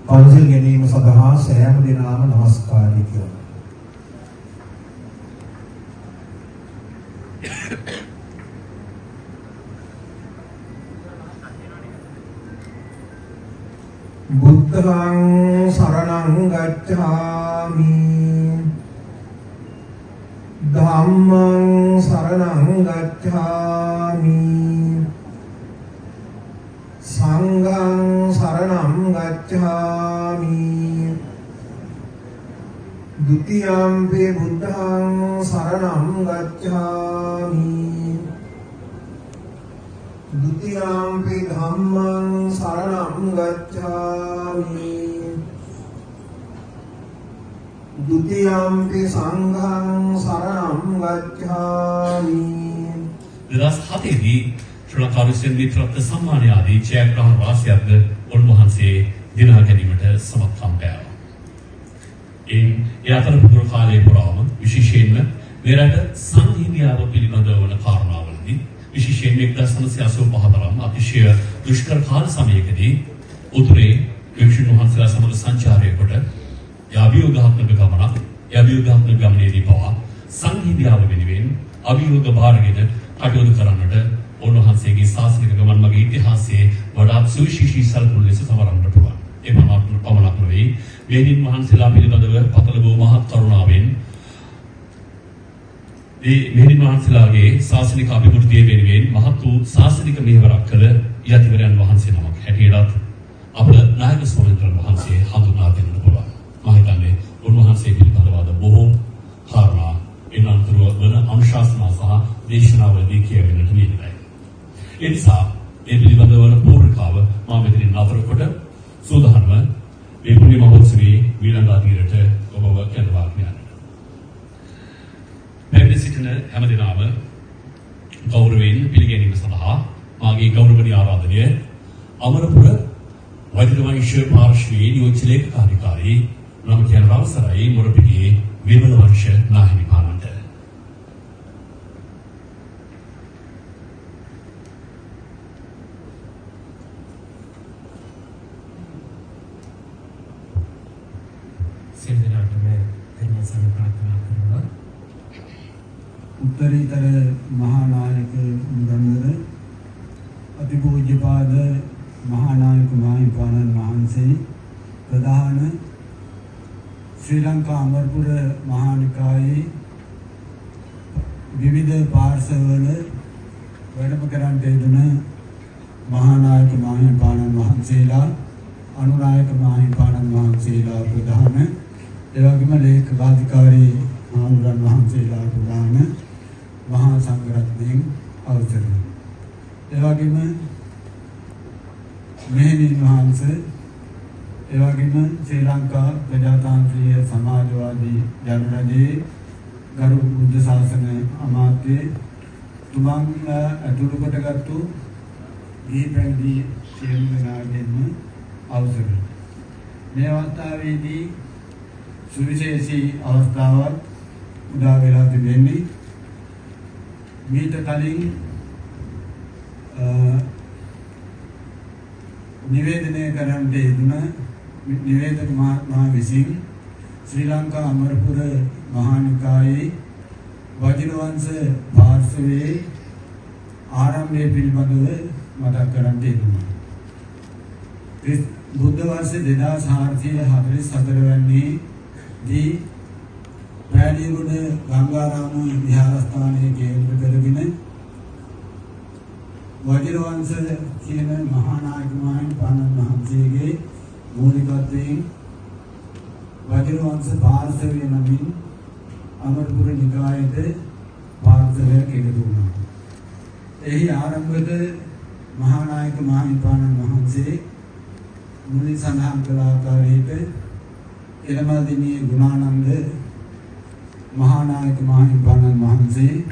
පන්සිල් ගැනීම සඳහා සෑම දිනම নমස්කාරය කියනවා. බුද්ධං සරණං ගච්ඡාමි ධම්මං සරණං ගච්ඡාමි සංඝං සරණං ගච්ඡාමි ဒုတိယံ පි බුද්ධං සරණං ගච්ඡාමි ဒုတိယံ පි ධම්මං සරණං ගච්ඡාමි ဒုတိယံ පි සංඝං සරණං ගච්ඡාමි 2007 දී ශ්‍රී ලංකා විශ්ව විද්‍යාලය සම්මානය ආදී ජයග්‍රහණ වාසියක්ද උන්වහන්සේ දිනා ගැනීමට සමත්කම් පෑවා. ඒ අතරතුර කාලයේ පුරාම විශේෂයෙන්ම මෙරට සංහිඳියාව පිළිබඳව වන කාරණාවලදී විශේෂයෙන් 1985 තරම් අතිශය දුෂ්කර කාල සමයකදී උතුරේ වික්ෂුන් වහන්සේලා සමග සංචාරය කොට අභියෝගාත්මක ගමනේදී පවා සංහිඳියාව වෙනුවෙන් අභියෝග භාරගෙන කටයුතු කරන්නට උන්වහන්සේගේ ශාසනික ගමන් මගේ ඉතිහාසයේ වඩාත් සුවිශේෂී සල්පුල් ලෙස සමරන්නට පුළුවන්. ඒ පමණක් නෙවෙයි මෙහින් වහන්සේලා පිළිබඳව පතල වූ මහත් කරුණාවෙන් මෙහින් වහන්සේලාගේ ශාසනික අභිවෘද්ධිය වෙනුවෙන් මහත් වූ ශාසනික මෙහෙවරක් කළ යතිවරයන් වහන්සේ නමක් හැටියට අප නායක ස්වාමීන් වහන්සේ හඳුනා දෙන්නට පුළුවන්. මම හිතන්නේ උන්වහන්සේ පිළිබඳව බොහෝ කාරණා එනතුරු වන අනුශාසනා සහ දේශනාවලදී කියවෙන්නට නියමිතයි. ඒ නිසා මේ පිළිබඳව වන පූර්ණකාව මම මෙතනින් නතර කොට සූදානම මේ පුණ්‍ය මහෝත්සවයේ ඊළඟ අදියරට ඔබව කැඳවා යන්නට. පැමිණ සිටින හැම දිනම ගෞරවයෙන් පිළිගැනීම සඳහා මාගේ ගෞරවනීය ආරාධනය අමරපුර වෛද්‍යවංශ පාර්ශ්වයේ නියෝජ්‍ය ලේකකාධිකාරී නම් කියන අවසරයි මොරපිටියේ විමල වංශ නාහිමිපාණන්ට. උත්තරීතර මහානායක මුදන්වර අතිපූජ්‍යපාද මහානායක මාහිමිපාණන් වහන්සේ ප්‍රධාන ශ්‍රී ලංකා අමරපුර මහානිකායේ විවිධ පාර්ශවවල වැඩම කරන්නට යෙදුන මහානායක මාහිමිපාණන් වහන්සේලා අනුනායක මාහිමිපාණන් වහන්සේලා ප්‍රධාන එවැගේම ලේකකාධිකාරී මහාමුදුරන් වහන්සේලා ප්‍රධාන මහා සංඝරත්නයන් අවසරයි. එවැගේම මෙහෙණින් වහන්සේ එවැගේම ශ්‍රී ලංකා ප්‍රජාතාන්ත්‍රීය සමාජවාදී ජනරජයේ ගරු බුද්ධ ශාසන අමාත්‍ය තුමන් ඇතුළු කොටගත්තු ගිහි පැවිදි සියලු දෙනාගෙන්ම අවසරයි. මේ අවස්ථාවේදී සුවිශේෂී අවස්ථාවක් උදා වෙලා තිබෙන්නේ මීට කලින් නිවේදනය කරන්නට යෙදුන නිවේදක මහත්මයා විසින් ශ්‍රී ලංකා අමරපුර මහානිකායේ වජිරවංශ පාර්ශවයේ ආරම්භය පිළිබඳව මතක් කරන්නට යෙදුණා. බුද්ධ වර්ෂ 2444 වැනි දී පැහැදිලිගොඩ ගංගාරාම විහාරස්ථානයේ කේන්ද්‍ර කරගෙන වජිරවංශ කියන මහා නායක මහින්පාණන් වහන්සේගේ මූලිකත්වයෙන් වජිරවංශ පාර්ශවය නමින් අමරපුර නිකායට පාර්ශවයක් එකතු වුණා. එහි ආරම්භක මහා නායක මහින්පාණන් වහන්සේ මුලින් සඳහන් කළ ආකාරයට එළමදිනියේ ගුණානන්ද මහා නායක මහින්පාණන් වහන්සේ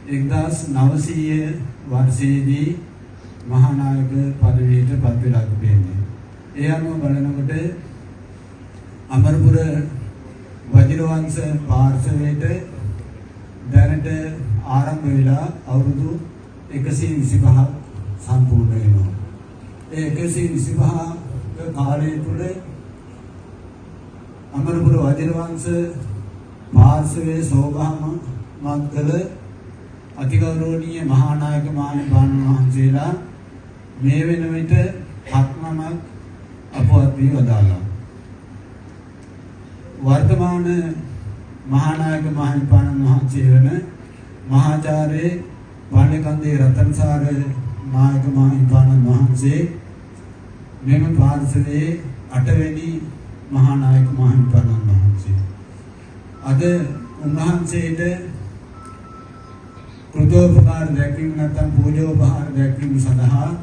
1900 වර්ෂයේදී මහා නායක පදවියට පත් වෙලා තිබෙනවා. ඒ අනුව බලනකොට අමරපුර වජිරවංශ පාර්ශවයට දැනට ආරම්භ වෙලා අවුරුදු 125ක් සම්පූර්ණ වෙනවා. ඒ 125ක කාලය තුළ අමරපුර වජිරවංශ පාර්ශවයේ සෝභාම මංගල අතිගෞරවනීය මහා නායක මහින්පාණන් වහන්සේලා මේ වෙන විට 7 නමක් අපවත් වී වදාළා. වර්තමාන මහා නායක මහින්පාණන් වහන්සේ වන මහාචාර්ය වණ්ඩකන්දේ රතනසාර නායක මහින්පාණන් වහන්සේ මෙම පාර්ශවයේ 8 වෙනි මහා නායක මහින්පාණන් වහන්සේ. අද උන්වහන්සේට කෘතෝපකාර දැක්වීම නැත්නම් පූජෝපහාර දැක්වීම සඳහා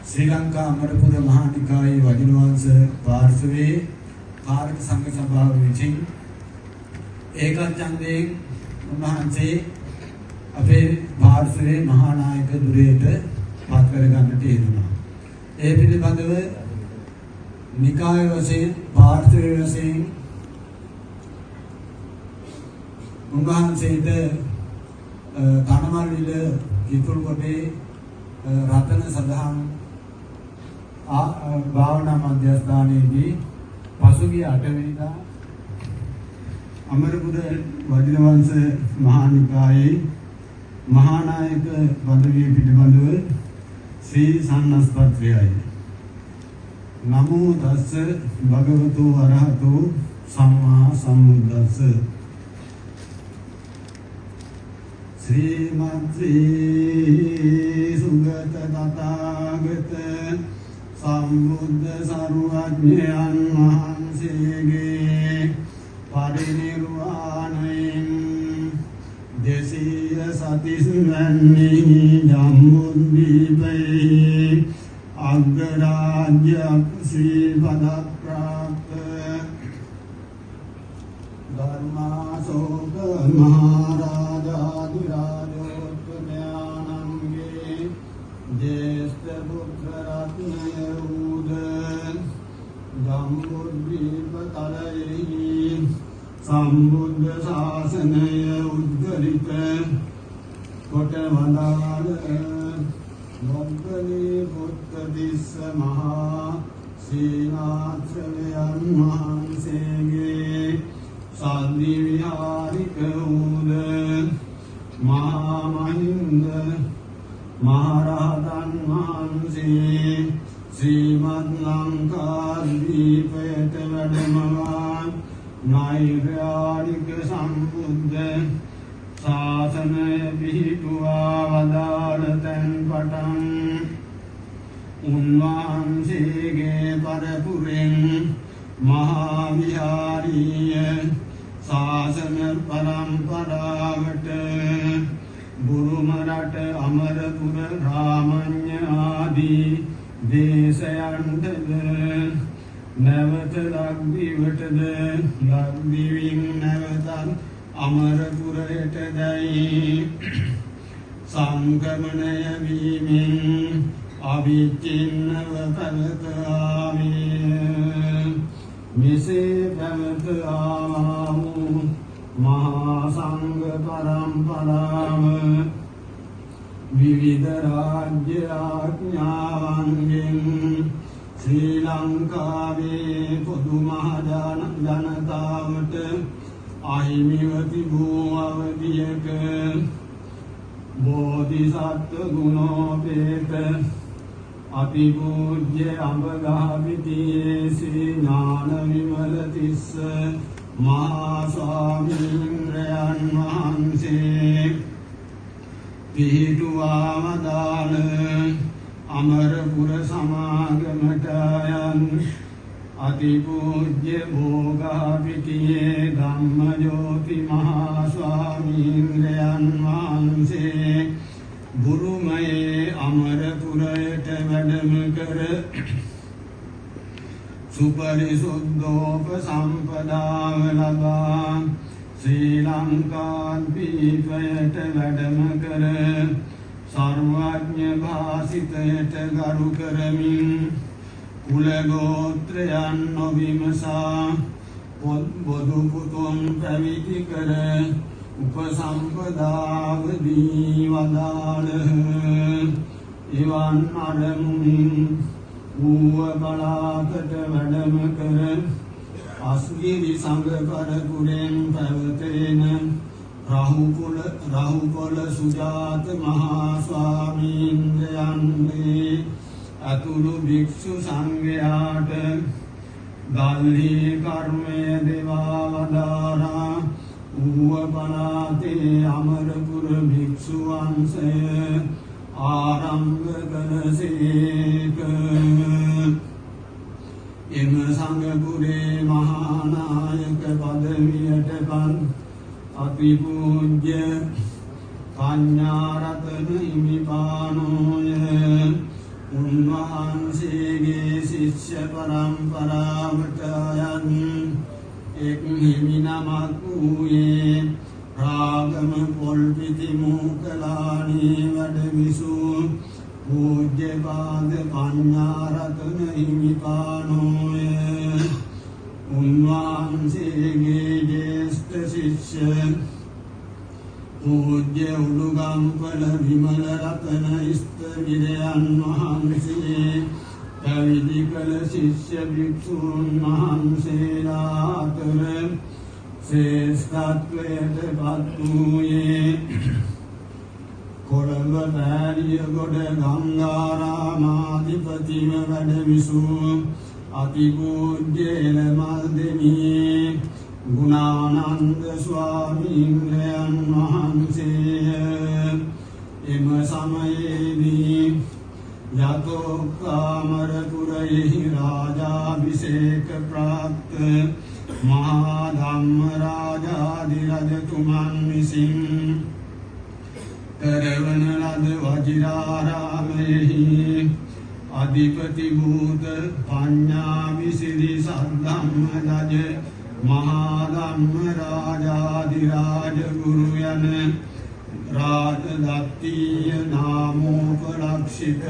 ශ්‍රී ලංකා අමරපුර මහා නිකායේ වජිරවංශ පාර්ශවයේ කාර්ය සංඝ සභාව විසින් ඒකච්ඡන්දයෙන් උන්වහන්සේ අපේ පාර්ශවයේ මහා නායක ධුරයට පත් කර ගන්නට යෙදුණා. ඒ පිළිබඳව නිකාය වශයෙන් පාර්ශවයේ වශයෙන් උන්වහන්සේට තනමල්විල කිතුල්කොටේ රතන සදහම් භාවනා මධ්‍යස්ථානයේදී පසුගිය 8 වෙනිදා අමරපුර වජිරවංශ මහා නිකායේ මහා නායක පදවිය පිළිබඳව ශ්‍රී සන්නස්පත්‍රයයි. නමෝ තස්ස භගවතු වරහතු සම්මා සම්බුද්දස්ස ශ්‍රීමත්‍රී සුගත තථාගත සම්බුද්ධ සර්වඥයන් වහන්සේගේ පරිනිර්වාණයෙන් 230 වැනි ජම්බුද්දීපේ අග්‍රාජ්‍ය ශ්‍රී පදප්‍රාප්ත ධර්මාශෝක මහරජාධිරාජෝත්තමයාණන්ගේ ජේෂ්ඨ පුත්‍ර රත්නය වූද ජම්බුද්දීප තලයෙහි සම්බුද්ධ ශාසනය උද්ගලිත කොට වදාළ මොග්ගලී පුත්තදිස්ස මහා සීනාශ්‍රමයන් වහන්සේගේ සාද්දි විහාරික වූද මහා මහින්ද මහරහතන් වහන්සේ ශ්‍රීමත් ලංකාදීපයට වැඩමවා නෛර්යානික සම්බුද්ධ ශාසනය පිහිටුවා වදාළ තැන් පටන් උන්වහන්සේගේ පරපුරෙන් මහා විහාරීය ශාසන පරම්පරාවට බුරුම රට අමරපුර රාමඤ්ඤ ආදී දේශයන්ටද නැවත ලක්දිවටද ලක්දිවින් නැවතත් අමරපුරයටදයි සංගමනය වීමෙන් අවිච්ඡින්නව පැවතාමේ මෙසේ පැවත ආවූ මහා සංඝ පරම්පරාව විවිධ රාජ්‍ය ආඥාවන්ගෙන් ශ්‍රී ලංකාවේ පොදු මහ ජනතාවට අහිමිව තිබූ අවධියක බෝධිසත්ව ගුණෝපේත අතිපූජ්‍ය අඹගහපිටියේ ශ්‍රී ඥාන විමල තිස්ස මහා ස්වාමීන්ද්‍රයන් වහන්සේ පිහිටුවා වදාළ අමරපුර සමාගමට යන් අතිපූජ්‍ය භෝගපිටියේ ධම්මජෝති මහා ස්වාමීන්ද්‍රයන් වහන්සේ බුරුමයේ අමරපුරයට වැඩම කර සුපරිසුද්ධෝපසම්පදාව ලබා ශ්‍රී ලංකාද්වීපයට වැඩම කර සර්වඥ භාසිතයට ගරු කරමින් කුලගෝත්‍රයන් නොවිමසා බොදු පුතුන් පැවිදි කර උපසම්පදාව දී වදාළහ. එවන් අරමුණින් ඌව පළාතට වැඩම කර අස්ගිරි සංඝ පරපුරෙන් පැවතෙන රහුකොළ සුජාත මහා ස්වාමීන්ද්‍රයන්ගේ අතුරු භික්ෂු සංඝයාට ගල්හි කර්මය දෙවා වදාරා ඌව පළාතේ අමරපුර භික්ෂු වංශය ආරම්භ කළසේක. එම සංඝපුරේ මහානායක පදවියට පත් අතිපූජ්‍ය පඤ්ඤාරතන හිමිපාණෝය. උන්වහන්සේගේ ශිෂ්‍ය පරම්පරාවට අයත් එක් හිමි නමක් වූයේ රාගම පොල්පිති මූකලාණී වැඩ විසූ පූජ්‍යපාද පඤ්ඤාරතන හිමිපාණෝය. උන්වහන්සේගේ ජේෂ්ඨ ශිෂ්‍ය පූජ්‍ය උඩුගම්පල විමල රතන ස්ථවිරයන් වහන්සේ පැවිදි කළ ශිෂ්‍ය භික්ෂූන් වහන්සේලා අතර ශ්‍රේෂ්ඨත්වයට පත් වූයේ කොළඹ පෑලියගොඩ ගංගාරාමාධිපතිව වැඩ විසූ අතිපූජ්‍ය එළමල් දෙවියේ ගුණානන්ද ස්වාමීන්ද්‍රයන් වහන්සේ. එම සමයේදී යතෝකාමරපුරයෙහි රාජාභිෂේක ප්‍රාප්ත මහා ධම්ම රාජාධිරජතුමන් විසින් කරවන ලද වජිරාරාමයෙහි අධිපති භූත පඤ්ඤා විසිරි සද්ධම්ම රජ මහා ධම්ම රාජාධිරාජ ගුරු යන රාජදත්තීය නාමෝපලක්ෂිත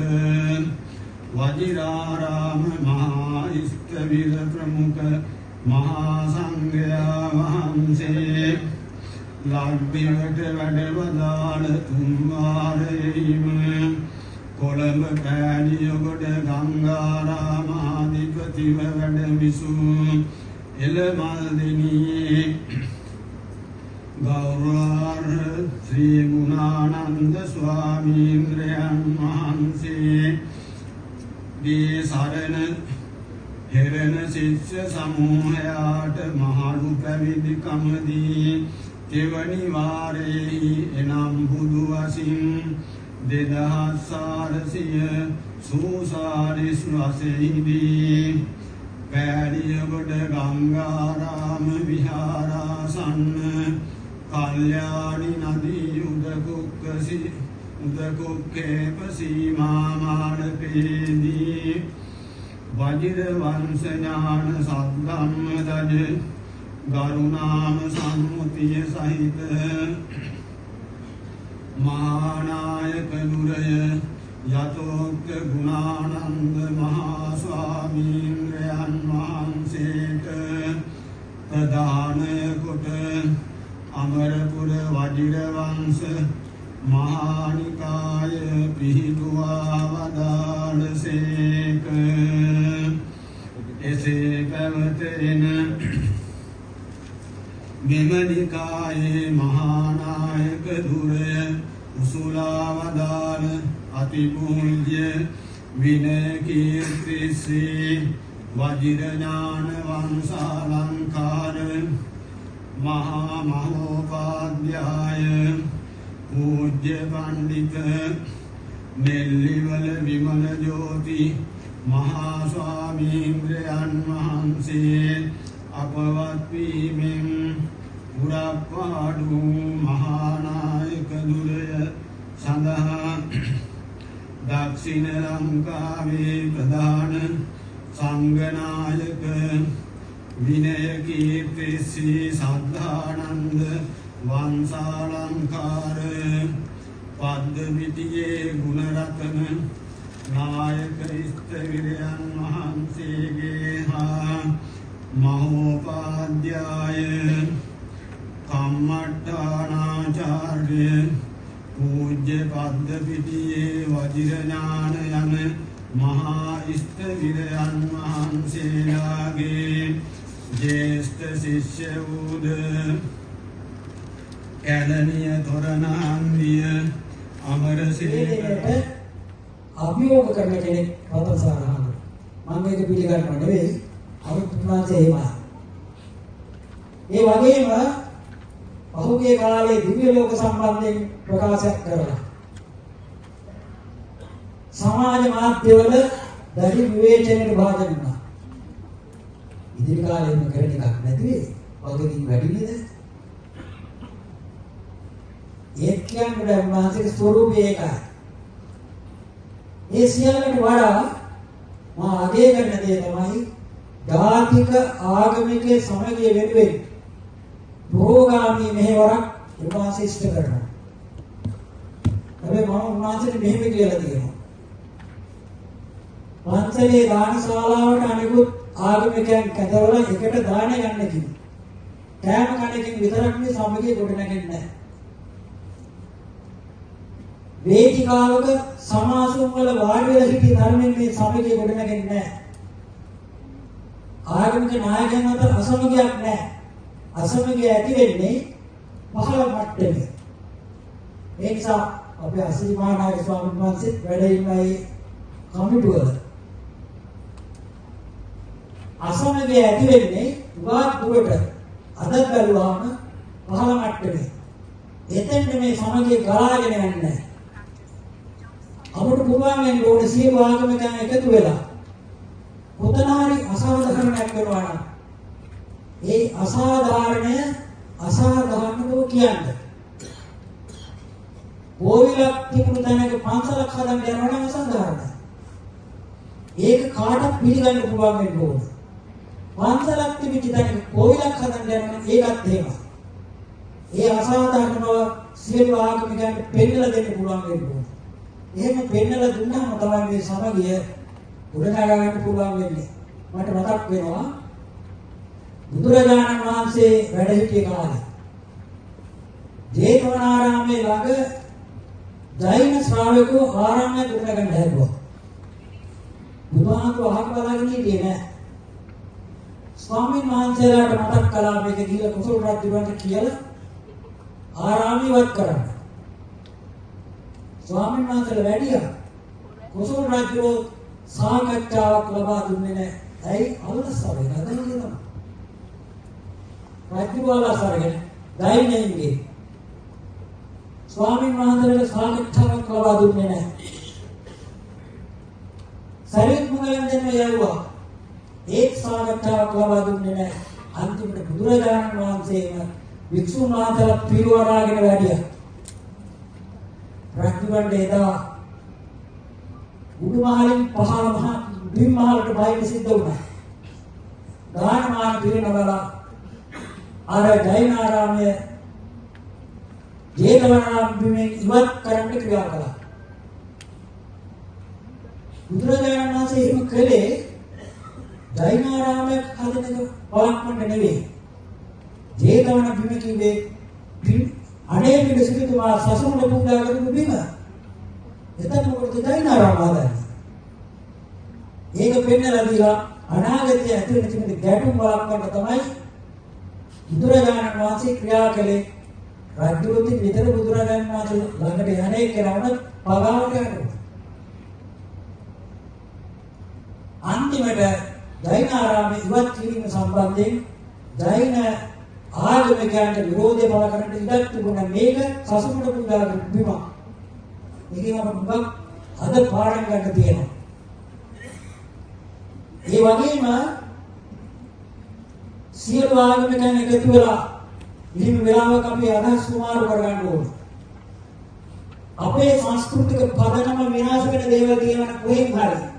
වජිරාරාම මහා ස්ථවිර ප්‍රමුඛ මහා සංඝයා වහන්සේ ලක්දිවට වැඩවදාළ තුන්වාරයෙහිම කොළඹ පෑලියගොඩ ගංගාරාමාධිපතිව වැඩ විසූ එළමල් දෙනියේ ගෞරවාර්හ ශ්‍රී ගුණානන්ද ස්වාමීන්ද්‍රයන් වහන්සේ දී සරණ හෙරණ ශිෂ්‍ය සමූහයාට මහලු පැවිදිකමදී තෙවැනි වාරයෙහි එනම් බුදු වසින් 2400 සූසාරිස් වසෙහිදී පෑලියගොඩ ගංගාරාම විහාරාසන්න කල්යාණි නදී උදකුක්කේප සීමා මානපේදී වජිර වංශ ඥාන සද්ධම්ම දජ ගරුණාම සම්මුතිය සහිත මහානායක දුරය යතෝක්ත ගුණානන්ද මහා ස්වාමීන්ද්‍රයන් වහන්සේට ප්‍රදානය කොට අමරපුර වජිර වංශ මහානිකාය පිහිටුවා වදාළසේක. එසේ පැවතෙන මෙම නිකායේ මහානායක ධුරය උසුලා වදාළ අතිපූජ්‍ය विनय कीर्ति श्री वज्रज्ञान वंशालंकार महामहोपाध्याय पूज्य पंडित नेल्लिवल विमल ज्योति महास्वामीन्द्रयन् महंसे अपवत्वीमें पुरप्पाडु महानायक दुरय सदः दक्षिण लंकावे प्रधान संगनायक विनय कीर्ति श्री सद्धानंद वंशालंकार पद्मवितिये गुणरत्न नायक इष्टवीर्यन् महंसेगेहा महोपाध्याय कम्मट्टानाचार्य पूज्य पद्मवितिये वज्रज्ञानयन महा इष्टवीर्यन् महंसेलागे ज्येष्ठ शिष्य उद कैलनीय तोरणान्विय अमर सेकर අභියෝග කරන කෙනෙක් පතසාරහන මම මේක පිළිගන්නව නෙවෙයි අරුත්නාසේ එහෙමයි. ඒ වගේම පහුගිය කාලේ දිව්‍ය ලෝක සම්බන්ධයෙන් ප්‍රකාශයක් කරලා සමාජ මාධ්‍යවල දැඩි විවේචනයට භාජනය වුණා. ඉදිරි කාලේ මේ කරන එකක් නැති වෙයි. වගකීම් වැඩි නේද? ඒක කියන්නේ මානසික ස්වરૂපය ඒකයි. ඒ සියල්ලට වඩා මා අගය කරන දේ තමයි ජාතික ආගමික සමගිය වෙනුවෙන් භෝගාමී මෙහෙවරක් උන්වහන්සේ ඉෂ්ට කරනවා. හැබැයි මම උන්වහන්සේට මෙහෙම කියලා තියෙනවා. පන්සලේ දානශාලාවට අනිකුත් ආගමිකයන් කැඳවලා එකට දාන ගන්න කිව්වා. කෑම කණකින් විතරක් නේ සමගිය ගොඩනගන්නේ නැහැ. වේදිකාවක සමාසුම් වල වාඩි වෙලා සිටි ධර්මයෙන් මේ සමගිය ගොඩනගන්නේ නැහැ. ආගමික නායකයන් අතර අසමගියක් නැහැ. අසමගිය ඇති වෙන්නේ පහළ මට්ටමේ. ඒ නිසා අපේ අසිරි මහානායක ස්වාමීන් වහන්සේ වැඩ ඉන්නයි කමිටුවල. අසමගිය ඇති වෙන්නේ වාත් දුරට අද බැලුවාම පහළ මට්ටමේ. එතෙන්ද මේ සමගිය ගලාගෙන යන්නේ. අපට පුළුවන් වෙන ඕනේ සියලු ආගමිකයන් එකතු වෙලා කොතනහරි අසාධාරණයක් වෙනවා නම් ඒ අසාධාරණය අසාධාරණව කියන්නේ. කෝවිලක් තිබුණු තැනක පන්සලක් හදන්න යනවා නම් අසාධාරණයි. ඒක කාටත් පිළිගන්න පුළුවන් වෙන්න ඕනේ. පන්සලක් තිබිච්ච තැනක කෝවිලක් හදන්න යනවා නම් ඒකත් එහෙමයි. ඒ අසාධාරණව සියලු ආගමිකයන්ට පෙන්නලා දෙන්න පුළුවන් වෙන්න ඕනේ. එහෙම පෙන්නලා දුන්නාම තමයි මේ සමගිය උඩනගා ගන්න පුළුවන් වෙන්නේ. මට මතක් වෙනවා බුදුරජාණන් වහන්සේ වැඩ සිටිය කාලේ ජේතවනාරාමයේ ළඟ ජෛන ශ්‍රාවකෝ ආරාමය ගොඩනගන්න හැදුවා. බුදුහාමුදුරුවෝ අහක බලාගෙන හිටියේ නෑ. ස්වාමීන් වහන්සේලාට මතක් කළා මේක ගිහලා කුසල රජුන්ට කියලා ආරාමය වත් කරන්න. ස්වාමීන් වහන්සේලා වැඩියා. කුසල රජු සාකච්ඡාවක් ලබා දුන්නේ නැහැ. ඇයි අවලස්සාවේ නැදන්නේ තමයි. රජු වලසරගෙන දෛන්‍යයේ ස්වාමීන් වහන්සේලා සාකච්ඡාවක් ලබා දුන්නේ නැහැ. සරියුත් මුගලන් දෙන්න යවුවා. ඒත් සාකච්ඡාවක් ලබා දුන්නේ නැහැ. අන්තිමට බුදුරජාණන් වහන්සේම වික්ෂුන් වහන්සේලා පිරිවරාගෙන වැඩියා. රජුගන්ට එදා උඩුමහලින් පහළ මහා බිම්මහලට බයින සිද්ධ වුණා. දානමාන පිරිනවල අර ජෛනාරාමයේ ජේතවනාරාම බිමෙන් ඉවත් කරන්න ක්‍රියා කළා. බුදුරජාණන් වහන්සේ එහෙම කළේ ජෛනාරාමයේ හදන එක පවත්වන්න නෙවෙයි. ජේතවන බිම කිව්වේ අනේ පිළිසිතුමා සසුන පුදා කරපු බිම. එතන මොකද ජෛනාරාම හදන්නේ? ඒක පෙන්නලා දීලා අනාගතයේ ඇති වෙන කිසිම ගැටුම් වළක්වන්න තමයි බුදුරජාණන් වහන්සේ ක්‍රියා කළේ. රාජ්‍යෝති විතර බුදුරජාණන් වහන්සේ ළඟට යන්නේ කියලා වුණත් පගාවට යනවා. අන්තිමට ජෛන ආරාමයේ ඉවත් කිරීම සම්බන්ධයෙන් ජෛන ආගමිකයන්ට විරෝධය පළ කරන්නට ඉඩක් තිබුණා. මේක සසුනට පුදාගෙන බිම. මේකම අපිට අද පාඩම් ගන්න තියෙනවා. ඒ වගේම සියලු ආගමිකයන් එකතු වෙලා ඉහිම වෙලාවක අපි අදහස් සුමාරු කරගන්න ඕනේ. අපේ සංස්කෘතික පදනම විනාශ වෙන දේවල් කියනවා කොහෙන් හරි.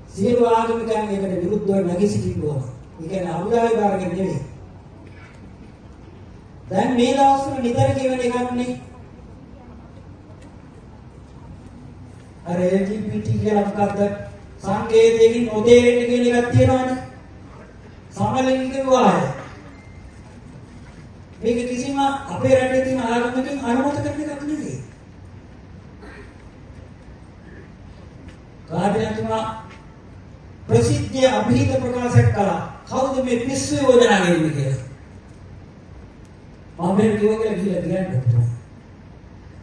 සියලු ආගමිකයන් ඒකට විරුද්ධව නැගී සිටින්න ඕන. ඒ කියන්නේ අභිදාය බාරගෙන නෙවෙයි. දැන් මේ දවස්වල නිතර කියවෙන එකක් නේ. අර LGBT කියලා මොකක්ද? සංකේතයකින් නොතේරෙන්න කියන එකක් තියෙනවානේ. සමලිංගික විවාහය. මේක කිසිම අපේ රටේ තියෙන ආගමකින් අනුමත කරන එකක් නෙවෙයි. කාර්යතුමා ප්‍රසිද්ධ අභිහිත ප්‍රකාශයක් කළා. කවුද මේ පිස්සු යෝජනා ගෙන්නේ කියලා? මම මේ කියලා කියන්නේ.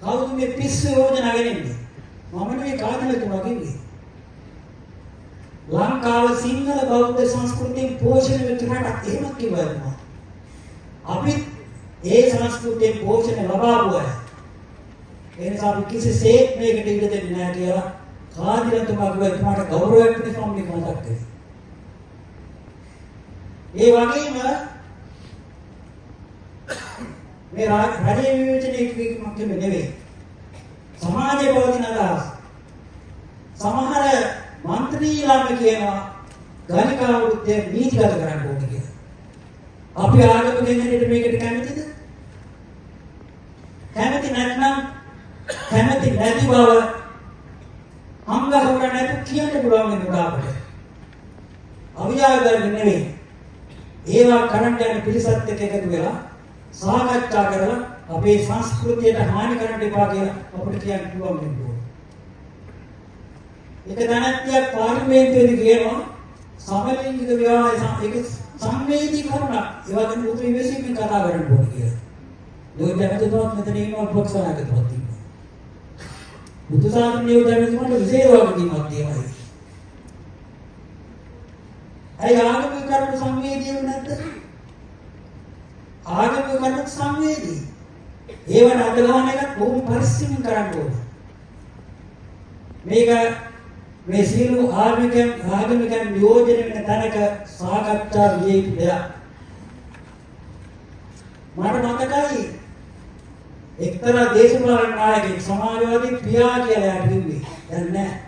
කවුද මේ පිස්සු යෝජනා ගෙන්නේ? මම නෙවෙයි කාර්යතුමා ගෙන්නේ. ලංකාව සිංහල බෞද්ධ සංස්කෘතියෙන් පෝෂණය වෙච්ච රටක් එහෙම කිව්වා. අපි ඒ සංස්කෘතියෙන් පෝෂණය ලබාපු අය. ඒ නිසා අපි කිසිසේත් මේකට ඉඩ දෙන්නේ නැහැ කියලා කාදිරතුමා කිව්වා. ගෞරවයක් නිසා මේක මතක් කරේ. ඒ වගේම මේ රජයේ විවේචනයේ කිරීමක් නෙවෙයි. සමාජයේ පවතින අදහස්. සමහර මන්ත්‍රීලාම කියනවා ගණිකාවෘත්තය නීතිගත කරන්න ඕනේ කියලා. අපි ආගම දෙන්නට මේකට කැමතිද? කැමති නැත්නම් කැමති නැති බව අංගහොර නැතු කියන්න පුළුවන් වෙනවා අපිට. අවිජාගරණ නෙවෙයි. ඒවා කරන්න යන පිළිසත් එක්ක එකතු වෙලා සාකච්ඡා කරලා අපේ සංස්කෘතියට හානි කරන්න එපා කියලා අපිට කියන්න පුළුවන් වෙනවා. එක දැනත්තියක් පාර්ලිමේන්තුවේදී කියනවා සමලිංගික විවාහය ඒක සංවේදී කරුණක්. ඒ වගේම උතුරු විශ්වවිද්‍යාලයෙන් කතා කරන්න ඕනේ කියලා. ලෝක දැනුමත් මෙතන ඉන්නවා පොක්සානකට පොතියි. බුදු සාසනයේ දැනුමට විශේෂ වගකීමක් තියෙනවා. අය ආගමික කරුණු සංවේදී නැද්ද? ආගමික කරුණු සංවේදී. ඒවට අදගහන එක බොහොම පරිස්සමින් කරන්න ඕනේ. මේක මේ සියලු ආගමිකයන් නියෝජනය වෙන තැනක සාකච්ඡා විය යුතු දෙයක්. මට මතකයි එක්තරා දේශපාලන නායකයෙක් සමාජවාදී පියා කියලා කිව්වේ. දැන් නැහැ.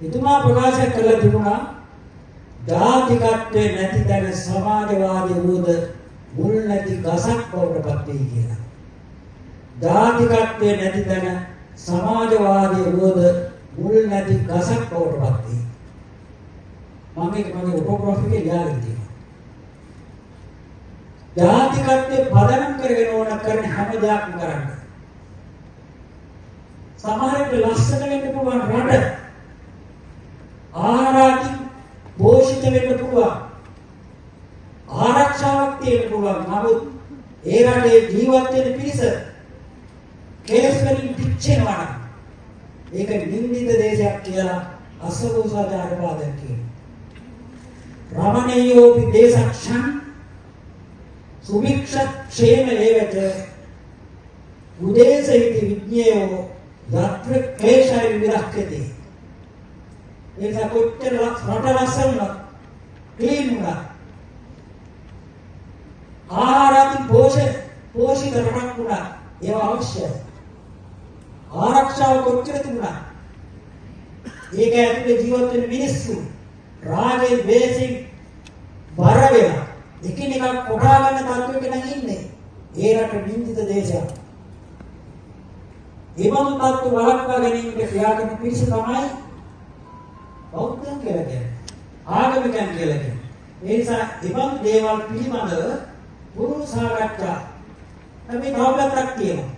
එතුමා ප්‍රකාශ කළ තිබුණා ජාතිකත්වයේ නැති තැන සමාජවාදී වූද මුල් නැති ගසක් බවට පත් වෙයි කියලා. ජාතිකත්වයේ නැති තැන සමාජවාදී වූද මුල් නැති ගසක් බවට පත් වෙයි. මම මගේ ඔටෝග්‍රාෆ් එකේ ලියාගෙන තියෙනවා. ජාතිකත්වයේ පදනම් කරගෙන ඕන කරන හැම දෙයක්ම කරන්න. සමහරවිට ලස්සන වෙන්න පුළුවන් රට. ආහාරාදී පෝෂිත වෙන්න පුළුවන්. ආරක්ෂාවක් තියෙන්න පුළුවන්. නමුත් ඒ රටේ ජීවත් වෙන පිරිස කේස් වලින් පිච්චෙනවා. ඒක නින්දිත දේශයක් කියලා අසවෝසාචාර පාදක කියනවා. රමණීයෝපි දේශක්ෂං සුවික්ෂ ക്ഷേම ඒවච උදේසිත විඥේයෝ යත්‍ර ක්ලේශය විරක්කති. ඒක කොච්චර රට ලස්සන ක්ලීන්ුණා. ආහාරාදී පෝෂිත රටක් වුණා. ඒවා අවශ්‍යයි. ආරක්ෂාව කොච්චර තිබුණා. ඒක ඇතුලේ ජීවත් වෙන මිනිස්සු රාගයෙන් වේසින් බර වෙලා එකිනෙකක් කොටා ගන්න තත්ත්වයක නම් ඉන්නේ. ඒ රට නින්දිත දේශයක්. ඒවම තත්ත්ව වළක්වා ගැනීමට ක්‍රියා කරන පිරිස තමයි බෞද්ධයන් කියලා කියන්නේ. ආගමිකයන් කියලා කියන්නේ. ඒ නිසා එවන් දේවල් පිළිබඳව පුරුදු සාකච්ඡා අපි තවපැත්තක් තියෙනවා.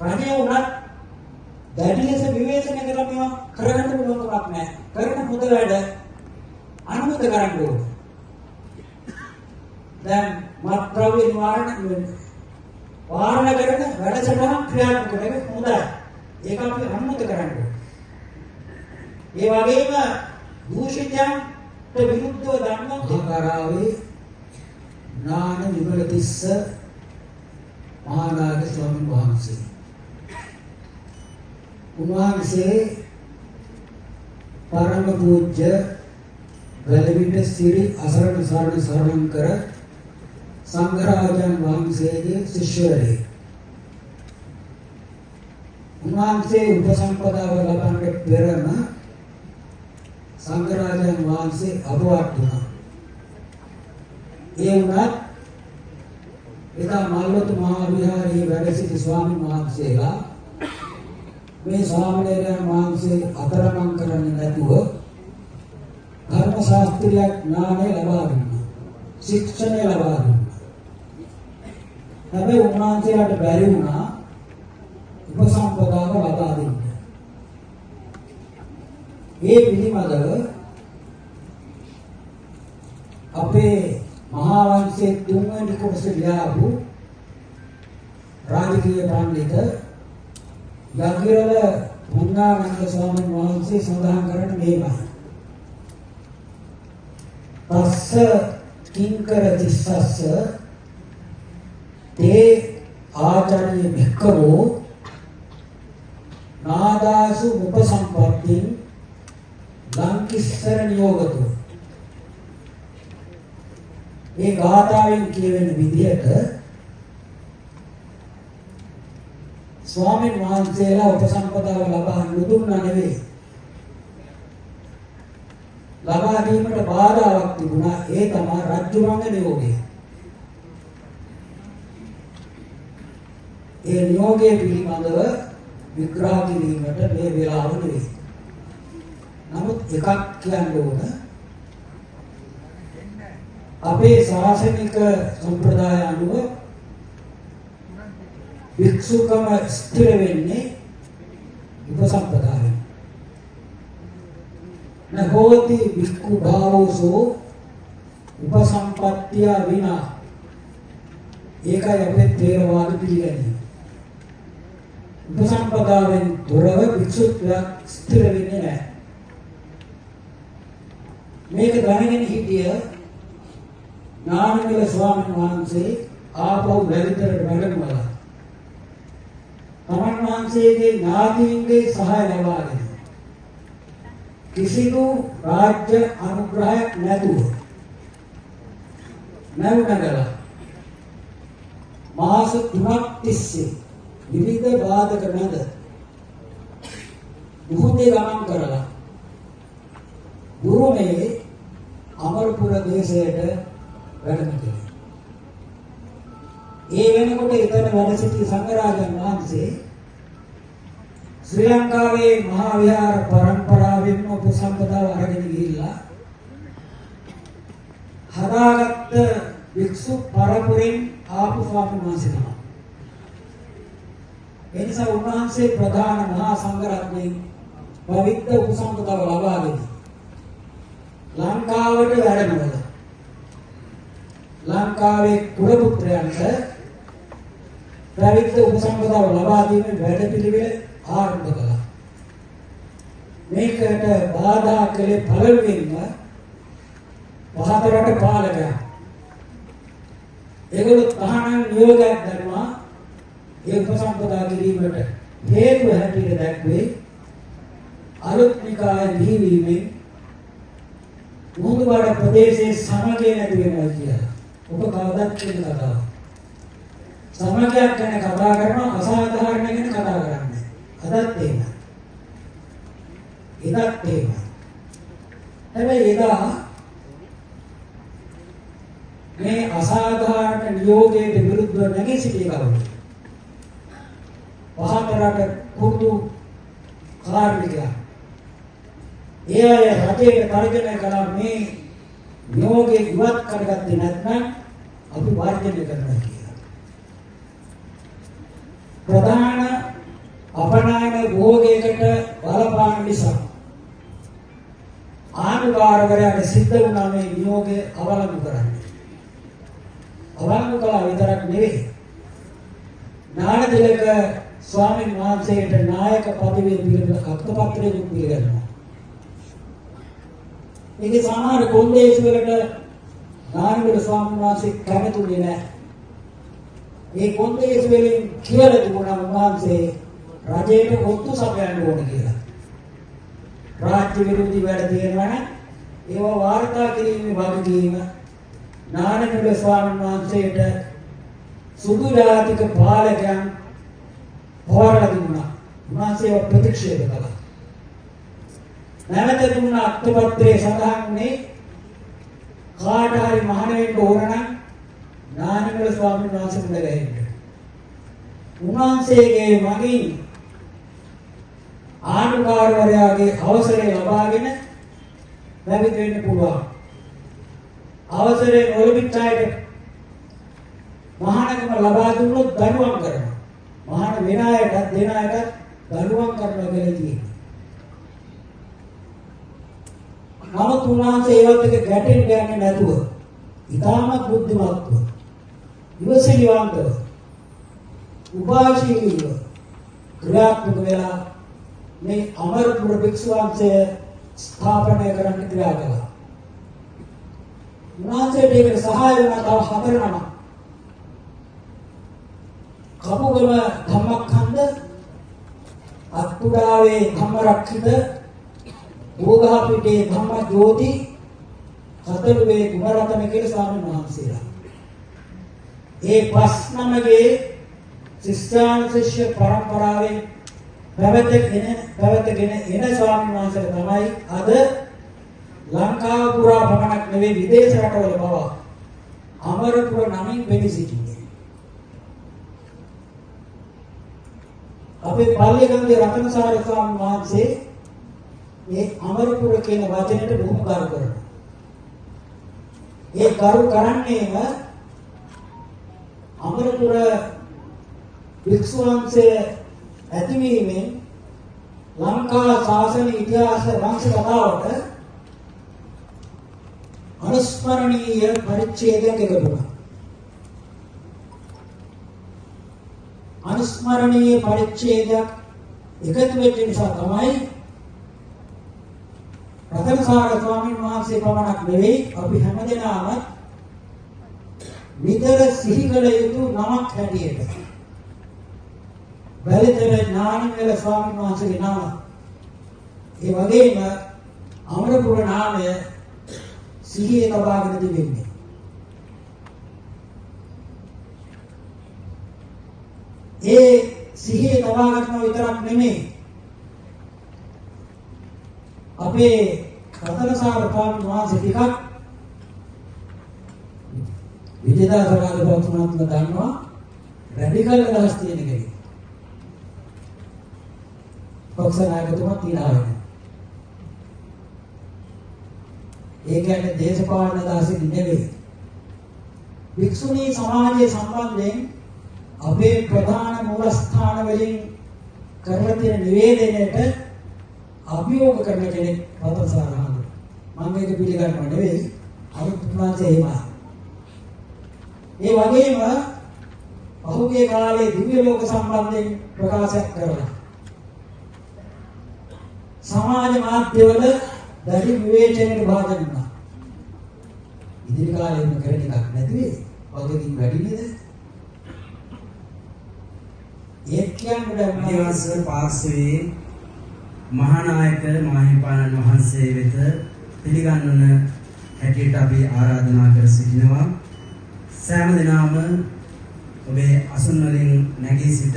රජය උනත් දැඩි ලෙස විවේචනය කරලා මේවා කරගන්න පුළුවන් කමක් නැහැ. කරන හොඳ වැඩ අනුමත කරන්න ඕනේ. දැන් මත්ද්‍රව්‍ය නිවාරණ කරන වැඩසටහන් ක්‍රියාත්මක කරන හොඳයි. ඒක අපි අනුමත කරන්න ඕනේ. ඒ වගේම දූෂිතයන්ට විරුද්ධව ධර්ම මහාකාරාවේ ඥාන විමලතිස්ස මහානාග ස්වාමීන් වහන්සේ. උන්වහන්සේ පරම පූජ්‍ය වැලවිට සිරි අසරණ සරණ කර සංඝරාජන් වහන්සේගේ ශිෂ්‍යවරයෙක්. උන්වහන්සේ උපසම්පදාව ලබන්න පෙරම සංඝරාජන් වහන්සේ අපවත් වුණා. ඒ වුණත් එදා මල්වතු මහා විහාරයේ වැඩ සිටි ස්වාමීන් වහන්සේලා මේ ස්වාමීන් වහන්සේ අතරමං කරන්නේ නැතුව ධර්ම ශාස්ත්‍රීය ඥානය ලබා දුන්නා. ශික්ෂණය ලබා දුන්නා. හැබැයි උන්වහන්සේලාට බැරි වුණා උපසම්පදාව ලබා දෙන්න. මේ පිළිමදව අපේ මහා වංශයේ තුන්වෙනි කොටස ලියාපු රාජකීය පඬිත යගිරල පුණ්ණානන්ද ස්වාමීන් වහන්සේ සඳහන් කරන මේවා. පස්ස කිංකර තිස්සස්ස තේ ආචාර්ය භික්ඛවෝ නාදාසු උපසම්පත්තින් ලංකිස්සර නියෝගතු. මේ ගාථාවෙන් කියවෙන විදිහට ස්වාමීන් වහන්සේලා උපසම්පදාව ලබා නුදුන්නා නෙවෙයි. ලබා දීමට බාධාවක් තිබුණා. ඒ තමයි රජුරංග නියෝගය. ඒ නියෝගයේ පිළිබඳව විග්‍රහ කිරීමට මේ වේලාව නෙවෙයි. නමුත් එකක් කියන්න ඕන. අපේ ශාසනික සම්ප්‍රදාය අනුව වික්ෂුකම ස්ථිර වෙන්නේ උපසම්පදායෙන්. නහෝති වික්ඛු භාවෝසෝ උපසම්පත්තිය විනා. ඒකයි අපේ තේරවාද පිළිගන්නේ. උපසම්පදායෙන් තොරව වික්ෂුත්වයක් ස්ථිර වෙන්නේ නැහැ. මේක දැනගෙන හිටිය ඥානවල ස්වාමීන් වහන්සේ ආපහු වැලිතරට වැඩමවලා තමන් වහන්සේගේ ඥාතීන්ගේ සහාය ලබාගෙන කිසිදු රාජ්‍ය අනුග්‍රහයක් නැතුව නැවුනගලා මාස 3ක් තිස්සේ විවිධ බාධක මැද දුහුදේ ගමන් කරලා බුරුමේ අමරපුර දේශයට වැඩම කළා. ඒ වෙනකොට ඊතර වැඩ සිටි සංඝරාජන් වහන්සේ ශ්‍රී ලංකාවේ මහා විහාර පරම්පරාවෙන් උපසම්පදාව අරගෙන ගිහිල්ලා හදාගත්ත වික්ෂු පරපුරෙන් ආපු ස්වාමීන් වහන්සේ තමයි. එනිසා උන්වහන්සේ ප්‍රධාන මහා සංඝරත්නයෙන් පවිත්‍ර උපසම්පදාව ලබාගෙන ලංකාවට වැඩමවලා ලංකාවේ කුල පුත්‍රයන්ට පවිත්‍ර උපසම්පදාව ලබා දීමේ වැඩපිළිවෙල ආරම්භ කළා. මේකට බාධා කළේ පළවෙනිම පහතරට පාලකයා. ඒගොල්ලෝ තහනම් නියෝගයක් කරනවා ඒ උපසම්පදා කිරීමට හේතුව හැටියට දැක්වේ අලුත් නිකාය දීවීමෙන් මුහුදුබඩ ප්‍රදේශයේ සමගිය නැති වෙනවා කියලා. ඔබ කවදාත් කියන කතාව. සමගියක් ගැන කතා කරනවා අසාධාරණ ගැන කතා කරන්නේ. අදත් එහෙමයි. එදත් එහෙමයි. හැබැයි එදා මේ අසාධාරණ නියෝගයට විරුද්ධව නැගී සිටිය කවුද? පහතරට කුඩු කාර්මිකයා. ඒ අය රටේ තර්ජනය කළා මේ නියෝගය ඉවත් කරගත්තේ නැත්නම් අපි වර්ජනය කරනවා කියලා. ප්‍රධාන අපනායන භෝගයකට බලපාන නිසා ආණ්ඩුකාරවරයාට සිද්ධ වුණා මේ නියෝගය අවලංගු කරන්න. අවලංගු කළා විතරක් නෙවෙයි. ඥානතිලක ස්වාමීන් වහන්සේට නායක පදවිය පිළිබඳ අත්පත්‍රයක් පිළිගන්නවා. ඒකේ සමහර කොන්දේසි වලට නානගල ස්වාමීන් වහන්සේ කැමතුනේ නැහැ. මේ කොන්දේසි වලින් කියලා තිබුණා උන්වහන්සේ රජයට ඔත්තු සපයන්න ඕන කියලා. රාජ්‍ය විරෝධී වැඩ තියෙනවා නම් ඒවා වාර්තා කිරීමේ වගකීම නානගල ස්වාමීන් වහන්සේට සුදු ජාතික පාලකයන් හොරලා දුන්නා. උන්වහන්සේ ප්‍රතික්ෂේප කළා. නැවත දුන්න අත්පත්‍රයේ සඳහන් වුණේ කාට හරි මහාන වෙන්න ඕන නම් නානගල ස්වාමීන් වහන්සේ මුල ගැහෙන්න. උන්වහන්සේගේ මගින් ආණ්ඩුකාරවරයාගේ අවසරය ලබාගෙන පැවිදි වෙන්න පුළුවන්. අවසරය නොලැබිච්ච අයට මහානකම ලබා දුන්නොත් දඬුවම් කරනවා. මහාන වෙන අයටත් දෙන අයටත් දඬුවම් කරනවා කියලා තියෙනවා. නමුත් උන්වහන්සේ ඒවත් එක ගැටෙන්න යන්නේ නැතුව ඉතාමත් බුද්ධිමත්ව ඉවසිලිවන්තව උපාශීලීව ක්‍රියාත්මක වෙලා මේ අමරපුර භික්ෂුවන්සේ ස්ථාපනය කරන්න ක්‍රියා කළා. උන්වහන්සේට ඒකට සහාය වුණා තව 4 නමක්. කපුගම ධම්මකන්ද, අත්තුඩාවේ ධම්මරක්ඛිත, භෝගහපිටේ ධම්මජෝති, කතරුවේ ගුණරතන කියලා ස්වාමීන් වහන්සේලා. ඒ 5 නමගේ ශිෂ්‍යාන් ශිෂ්‍ය පරම්පරාවෙන් පැවැතගෙන එන ස්වාමීන් වහන්සේලා තමයි අද ලංකාව පුරා පමණක් නෙවෙයි විදේශ රටවල පවා අමරපුර නමින් වෙඩි සිටින්නේ. අපේ පල්ලිකන්දේ රතනසාර ස්වාමීන් වහන්සේ මේ අමරපුර කියන වචනයට බොහොම ගරු කරනවා. ඒ ගරු කරන්නේම අමරපුර භික්ෂුවන්සේ ඇතිවීමෙන් ලංකා ශාසන ඉතිහාස වංශ කතාවට අනුස්මරණීය පරිච්ඡේදයක් එකතු වුණා. අනුස්මරණීය පරිච්ඡේදයක් එකතු වෙච්ච නිසා තමයි රතනසාර ස්වාමීන් වහන්සේ පමණක් නෙවෙයි අපි හැමදෙනාම විතර සිහි කළ යුතු නමක් හැටියට බැලිතර ඥානමෙල ස්වාමීන් වහන්සේගේ නම ඒ වගේම අමරපුර නාමය සිහියේ තබාගෙන තිබෙන්නේ. ඒ සිහියේ තබා ගන්නව විතරක් නෙමෙයි අපේ රතනසාර ස්වාමීන් වහන්සේ ටිකක් විජේදාසරාග පොත්තුමත්ම දන්නවා රැඩිකල් අදහස් තියෙන කෙනෙක්. පක්ෂ නායකතුමා තියනවා. ඒ කියන්නේ දේශපාලන අදහසින් නෙවෙයි. වික්ෂුණී සමාජයේ සම්බන්ධයෙන් අපේ ප්‍රධාන මූලස්ථාන වලින් කරලා තියෙන නිවේදනයට අභියෝග කරන කෙනෙක් රතනසාර හඳුනන. මම මේක පිළිගන්නව නෙවෙයි. අරුත් පුණාසේ එහෙමයි. ඒ වගේම පහුගිය කාලේ දිව්‍ය ලෝක සම්බන්ධයෙන් ප්‍රකාශයක් කරනවා. සමාජ මාධ්‍යවල දැඩි විවේචනයට භාජන වුණා. ඉදිරි කාලේ වෙන කරන එකක් නැති වෙයි. වගකීම් වැඩි නේද? ඒ කියන්නේ අධිවාස පාර්ශවයේ මහානායක මාහිමිපාණන් වහන්සේ වෙත පිළිගන්වන හැටියට අපි ආරාධනා කර සිටිනවා. සෑම දිනම ඔබේ අසුන් වලින් නැගී සිට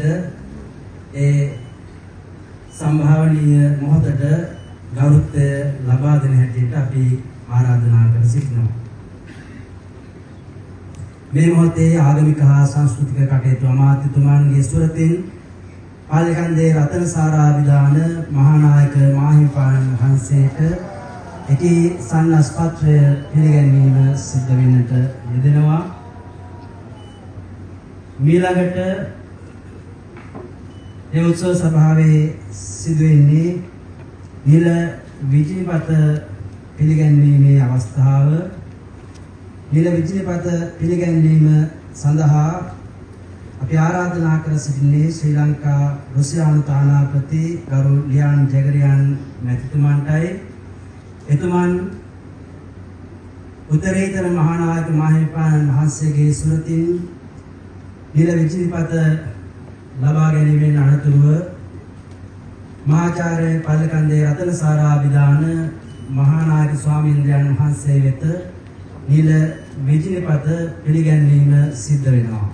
ඒ සම්භාවනීය මොහොතට ගෞරවය ලබා දෙන හැටියට අපි ආරාධනා කර සිටිනවා. මේ මොහොතේ ආගමික හා සංස්කෘතික කටයුතු අමාත්‍යතුමන්ගේ සුරතින් පාලිකන්දේ රතනසාරාවිදාන මහානායක මාහිමිපාණන් වහන්සේට එකී සන්නස්පත්‍රය පිළිගැන්වීම සිද්ධ වෙන්නට යෙදෙනවා. මීළඟට ඒ උත්සව සභාවේ සිදුවෙන්නේ නිල විජිපත පිළිගැන්වීමේ අවස්ථාව. නිල විජිපත පිළිගැන්වීම සඳහා අපි ආරාධනා කර සිටින්නේ ශ්‍රී ලංකා රුසියානු තානාපති ගරු ලියාන් ජගරියන් මැතිතුමන්ටයි. එතුමන් උත්තරීතර මහානායක මාහිමිපාණන් වහන්සේගේ සුරතින් නිල විචිනිපත ලබා ගැනීමෙන් අනතුරුව මහාචාර්ය පල්ලකන්දේ රතනසාරාභිදාන මහානායක ස්වාමීන්ද්‍රයන් වහන්සේ වෙත නිල විචිනිපත පිළිගැන්වීම සිද්ධ වෙනවා.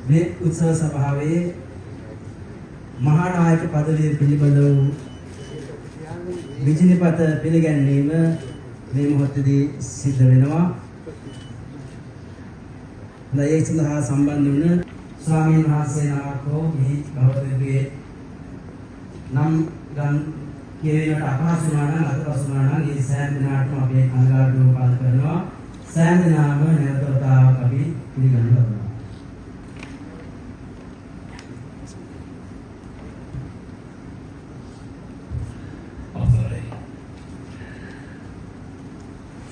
මේ උත්සව සභාවේ මහානායක පදවිය පිළිබඳ වූ විචිනිපත පිළිගැන්වීම මේ මොහොතේදී සිද්ධ වෙනවා. ඒ සඳහා සම්බන්ධ වුණ ස්වාමීන් වහන්සේ නමක් හෝ මේ ගෞරවයේ නම් ගන් කියවීමට අපහසු වුණා නම් අතපසු වුණා නම් ඒ සෑම දිනකටම අපි අනුගාඩුව පාල කරනවා. සෑම දිනම නැවතතාවක් අපි පිළිගන්නවා.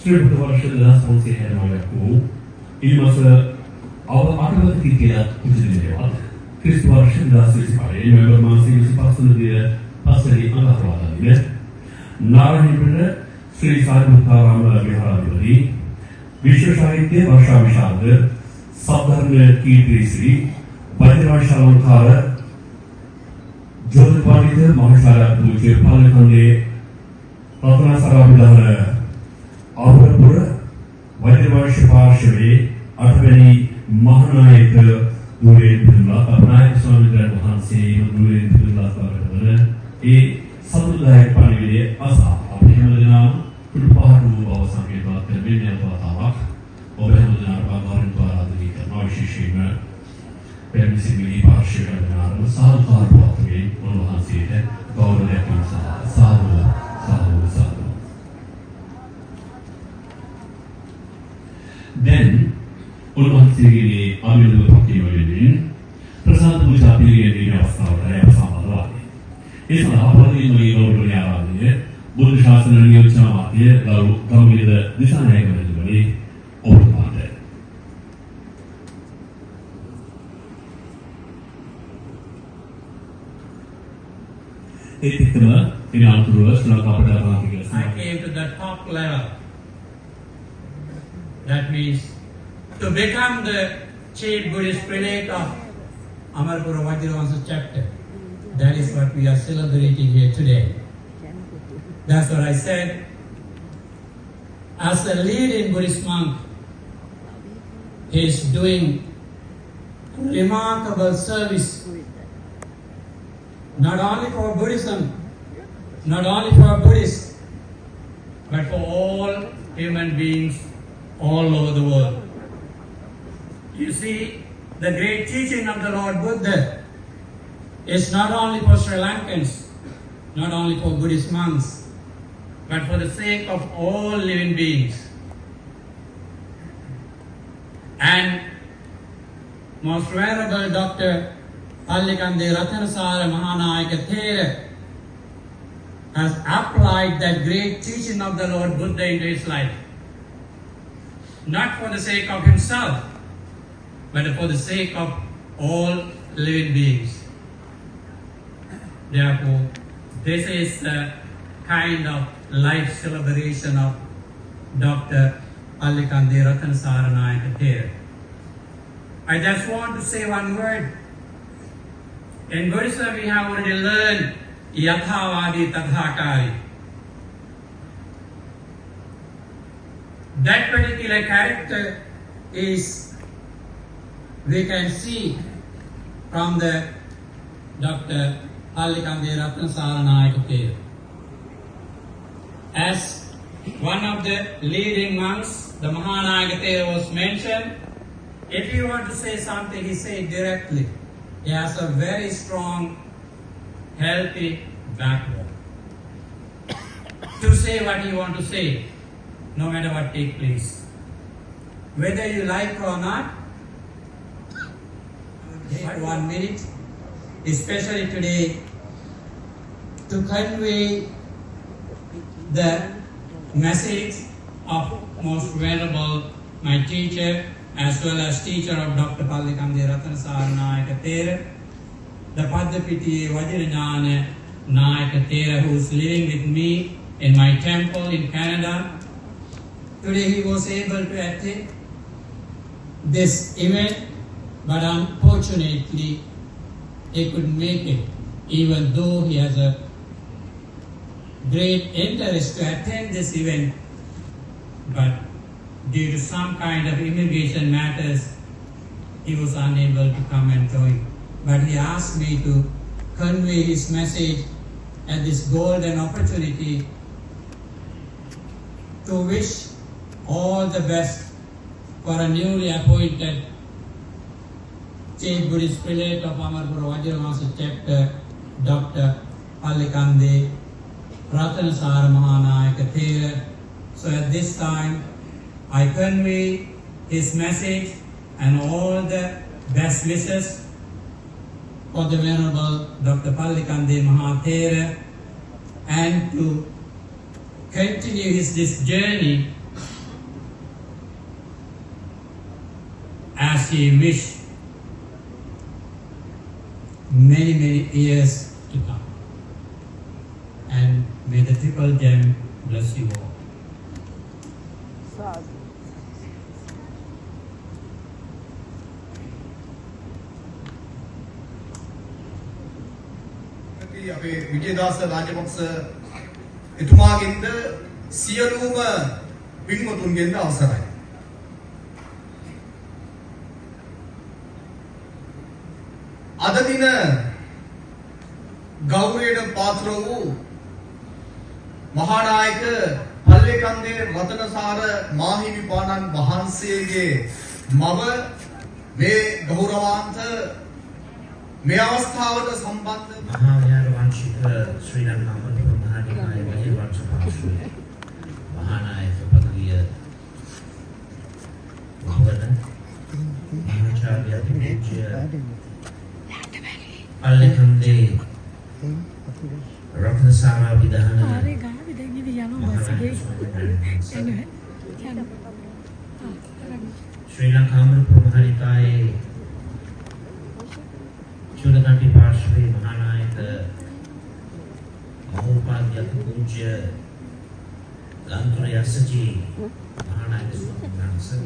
Sri Bhagavatada Sanse Hermayaku, Ilmas Avapatavata Kikela Kuchideva, Christopher Shindas Pare, Member Mansi Passan de Pasari Anahwada, Narayan Sri Sadhukaram Viharadari, Vishwashahitya Varsha Vishadar, Sabdharna Kirti Sri, Vajrashalankara, Jyotipadita Mahashara Puja Palakande, Ratnasarabhidana, අවරපුර වෛද්‍යවර්ෂ පාර්ශවයේ 8 වෙනි මහානායක දුරේන් පිළිලා අපනායක ස්වාමීන් වහන්සේ දුරේන් පිළිලා කරන ඒ සතුටුදායක පරිවිදයේ අසා අපි හැමදෙනාම පිටපහරු බව සංකේතවත් කරමින් යන වතාවක් ඔබ හැමදෙනාට ආභාරයෙන් ආරාධනා කරනවා. විශේෂයෙන්ම පෙරමිසිමිලි පාර්ශවයේ නාම සහකාරත්වයෙන් උන්වහන්සේට ගෞරවයක් සාදු Then, උන්වහන්සේගේ ආමිනුව පක්ෂීවලින් ප්‍රසාද පූජා පිළිගැනීමේ අවස්ථාවට අපසාමදවාදී. ඒ සඳහා පොළොන්නරුවේ ගෞරවනීය ආරාධනය බුද්ධ ශාසන නියෝජ්‍ය මාත්‍ය ගෞරවනීය දිසානායක මහත්මයාගේ ඔබතුමාට. ඒකම ඉන අතුරුව ශ්‍රී ලංකාවට I came to the top level. That means to become the chief Buddhist prelate of Amarapura Vajravansa chapter. That is what we are celebrating here today. That's what I said. As a leading Buddhist monk, he is doing remarkable service, not only for Buddhism, not only for Buddhists, but for all human beings all over the world. You see, the great teaching of the Lord Buddha is not only for Sri Lankans, not only for Buddhist monks, but for the sake of all living beings. And Most Venerable Dr. Pallikande Ratnasara Mahanayaka Thera has applied that great teaching of the Lord Buddha into his life. Not for the sake of himself, but for the sake of all living beings. Therefore, this is the kind of life celebration of Dr. Pallikande Ratnasara Nayaka Thera. I just want to say one word. In Buddhism, we have already learned Yathavadi Tathakari. That particular character is, we can see from the Dr. Pallikande Ratnasara Nayaka Thera. As one of the leading monks, the Mahanayaka Thera was mentioned. If you want to say something, he said directly. He has a very strong, healthy backbone to say what he want to say, no matter what take place. Whether you like or not, take 1 minute, especially today, to convey the message of Most Venerable, my teacher, as well as teacher of Dr. Pallikande Ratnasara Nayaka Thera, the Padapitiye Vajranyana Nayaka Thera, who is living with me in my temple in Canada. Today he was able to attend this event, but unfortunately he couldn't make it, even though he has a great interest to attend this event. But due to some kind of immigration matters, he was unable to come and join. But he asked me to convey his message at this golden opportunity to wish all the best for a newly appointed Chief Buddhist Prelate of Amarpura Vajravansa Chapter, Dr. Pallikande Ratanasara Mahanayaka Thera. So at this time, I convey his message and all the best wishes for the Venerable Dr. Pallikande Mahathera, and to continue this journey as he wished many years to come. And may the Triple Gem bless you all. අපේ විජේදාස රාජපක්ෂ එතුමාගෙන්ද සියලුම පින්වතුන්ගෙන්ද අවසරයි. අද දින ගෞරවයට පාත්‍ර වූ මහානායක පල්ලේකන්දේ රතනසාර මාහිමිපාණන් වහන්සේගේ මව මේ ගෞරවාන්ත මේ අවස්ථාවට සම්බන්ධ මහාවිහාර වංශික ශ්‍රී ලංකා අමරපුර මහානිකායේ වජිරවංශ පාර්ශ්වයේ මහානායක පදවිය වහවන මහාචාර්ය අතිපූජ්‍ය පල්ලේකන්දේ රත්නසාර විදාන ශ්‍රී ලංකා අමරපුර මහානිකායේ චුලකන්ටි පාර්ශ්වයේ මහානායක මහෝපාද්‍ය අතිපූජ්‍ය ගාන්තුර යස්සජී මහානායක ස්වාමීන් වහන්සේ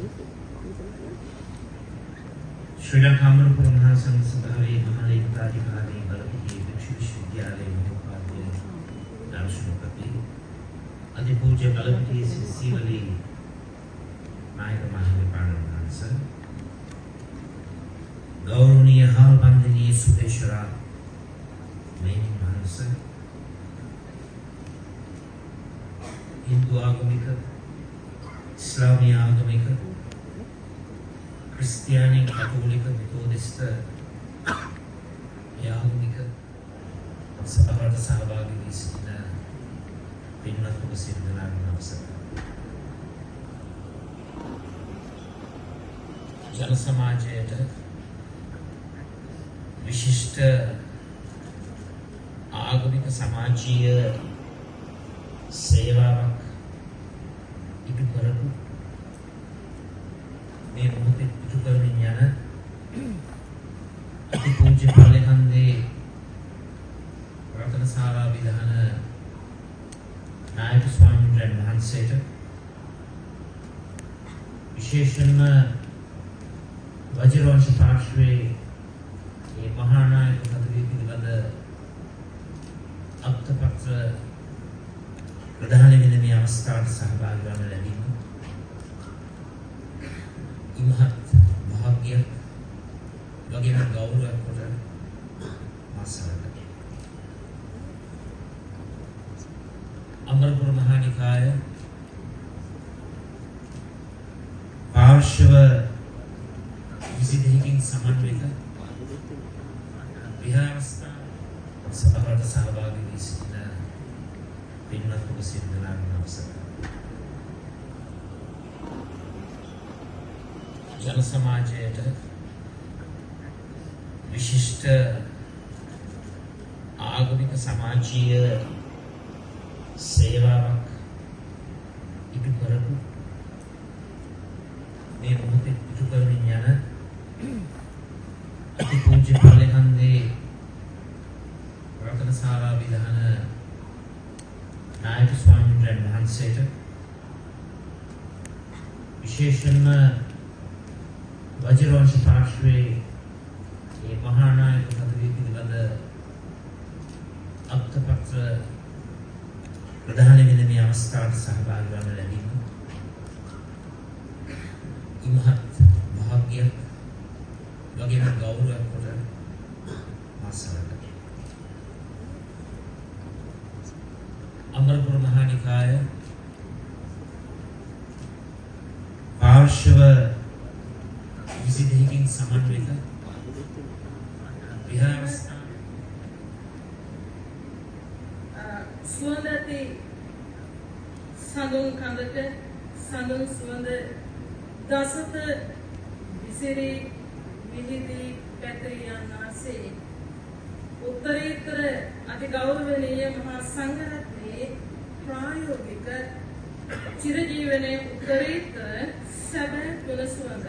ශ්‍රී ලංකා අමරපුර මහා සංඝ සභාවේ මහලේකකාධිකාරී බලපිටිය භික්ෂු විශ්වවිද්‍යාලයේ මහෝපාද්‍ය දර්ශනපති අතිපූජ්‍ය බලපිටිය සීවලී නායක මහින්දපාණන් වහන්සේ गौरवनीय हालबंदनीय सुपेश्वरा मेनी मानस हिंदू आगमिक इस्लामी आगमिक क्रिस्टियानी कैथोलिक मेथोडिस्ट आगमिक सभाවට සහභාගී වී සිටින පින්වත් ඔබ සියලු දෙනාටම අවසරයි. ජන සමාජයට विशिष्ट आगमिक समाजीय सेवाවක් ඉටු කරපු මේ මොහොතේ ඉටු කරමින් යන අතිපූජ්‍ය පල්ලේකන්දේ රතනසාර විදාන නායක ස්වාමීන් වහන්සේට විශේෂයෙන්ම වජිරවංශ පාර්ශ්වයේ මහානායක පදවිය පිළිබඳ අත්පත්‍ර ප්‍රදානය වෙන මේ අවස්ථාවට සහභාගී වන ලැබීම ඉමහත් භාග්‍යයක් වගේම ගෞරවයක් කොට මාසරකයි. අමරපුර මහානිකාය පාර්ශ්ව 22කින් සමන්විත විහාරස්ථාන සභාවට සහභාගී වී සිටින පින්වත් ඔබ සියලු දෙනාටම අවසරයි. ජන සමාජයට විශිෂ්ට ආගමික සමාජීය සේවාවක් ඉටු කරපු මේ මොහොතේ ඉටු කරමින් යන අතිපූජ්‍ය පල්ලේකන්දේ විධාන නායක ස්වාමීන් වහන්සේට විශේෂයෙන්ම වජිරවංශ පාර්ශ්වයේ මේ මහා නායක පදවිය පිළිබඳ අත්පත්‍ර ප්‍රධාන වෙන මේ අවස්ථාවට සහභාගී වන්න ලැබීම ඉමහත් භාග්‍යයක් වගේම ගෞරවයක් කොට මාසලකට අමරපුර මහා නිකාය පාර්ශ්ව 22කින් සමන්විත විහාරස්ථාන සුවඳති සඳුන් කඳට සඳුන් සුවඳ දසත විසිරි විහිදී පැතිරී යන්නාසේ උත්තරීතර අති ගෞරවනීය මහා සංඝරත්නයේ ප්‍රායෝගික චිරජීවනයේ උත්තරීතර සැබෑ ගුණ සුවඳ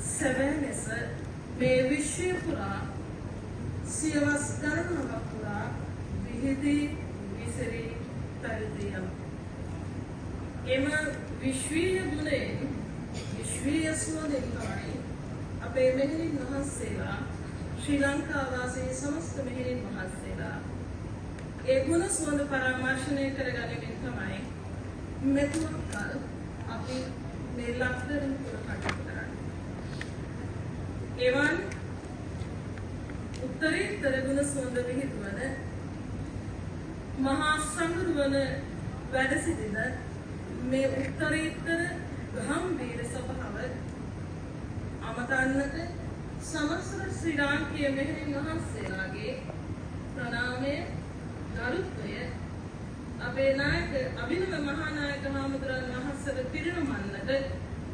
සැබෑ ලෙස මේ විශ්වය පුරා සියවස් ගණනාවක් පුරා විහිදී විසිරී පැතිරී යන එම විශ්වීය ගුණයෙන් විශ්වීය සුවඳෙන් තමයි අපේ මෙහෙණින් වහන්සේලා ශ්‍රී ලංකා වාසී සමස්ත මෙහෙණින් වහන්සේලා ඒ ගුණ සුවඳ පරාමර්ශනය කරගැනීමෙන් තමයි මෙතුණකල් අපි මේ ලක්දරින් පුර කටයුතු කරන්නේ. එවන් උත්තරීතර ගුණ සුවඳ විහිදුවන මහා සංගරුවන වැඩ සිටින මේ උත්තරීතර ගම්භීර සභාව අමතන්නට සමස්ත ශ්‍රී ලාංකීය මෙහෙණින් වහන්සේලාගේ ප්‍රණාමය ගරුත්වය අපේ නායක අභිනව මහා නායක හාමුදුරන් වහන්සේට පිරිනමන්නට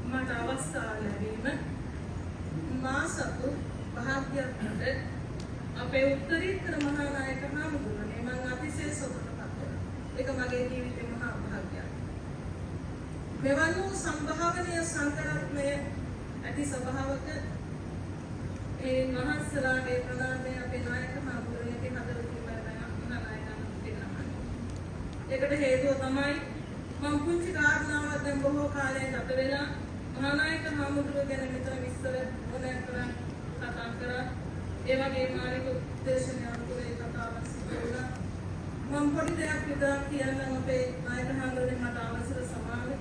මට අවස්ථාව ලැබීම මා සතු භාග්‍යයක් මත අපේ උත්තරීතර මහා නායක හාමුදුරනේ මම අතිශය සතුටුපත් වෙනවා. ඒක මගේ ජීවිතේ මහා භාග්‍යයක්. මෙවන් වූ සම්භාවනීය සංකල්පමය ඇති සභාවක ඒ මහත්සලාගේ ප්‍රණාමය අපේ නායක හාමුදුරනේ හදවතින් මහා නායකයන් පිරිනමන්නේ. ඒකට හේතුව තමයි මම පුංචි කාරණාවක් දැන් බොහෝ කාලයක් ගත වෙලා මහා නායක හාමුදුරුවෝ ගැන මෙතන විස්තර ඕනෑ තරම් කතා කරා. ඒ වගේම අනෙක් උද්දේශනය අනුකූලව කතාවක් සිදු වුණා. මම පොඩි දෙයක් විතරක් කියන්නම් අපේ නායක හාමුදුරනේ මට අවසර සමාවෙ.